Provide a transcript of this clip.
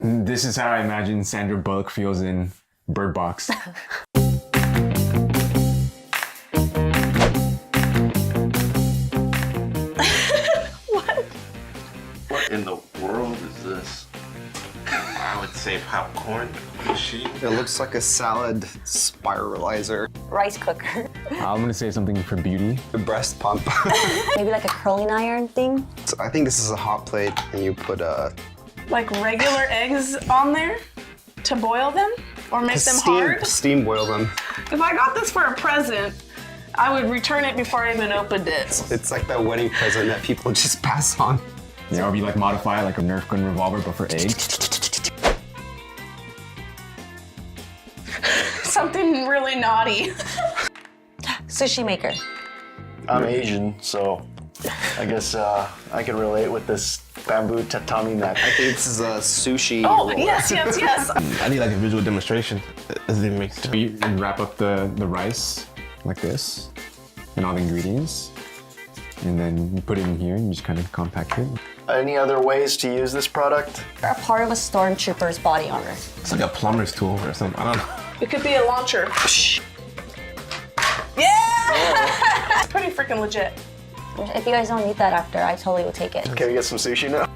This is how I imagine Sandra Bullock feels in Bird Box. What in the world is this? I would say popcorn machine. It looks like a salad spiralizer. Rice cooker. I'm gonna say something for beauty. A breast pump. Maybe like a curling iron thing. So I think this is a hot plate, and you put Like regular eggs on there to boil them or make them hard? Steam boil them. If I got this for a present, I would return it before I even opened it. It's like that wedding present that people just pass on. Yeah, or you like modify it like a Nerf gun revolver, but for eggs. Something really naughty. Sushi maker. I'm Asian, so I guess I can relate with this bamboo tatami mat. I think this is a sushi Oh, roll. yes, yes, yes. I need like a visual demonstration. As it makes sense. You wrap up the rice like this and all the ingredients. And then you put it in here and you just kind of compact it. Any other ways to use this product? A part of a stormtrooper's body armor. It's like a plumber's tool or something. I don't know. It could be a launcher. Yeah! It's pretty freaking legit. If you guys don't need that after, I totally will take it. Can we get some sushi now?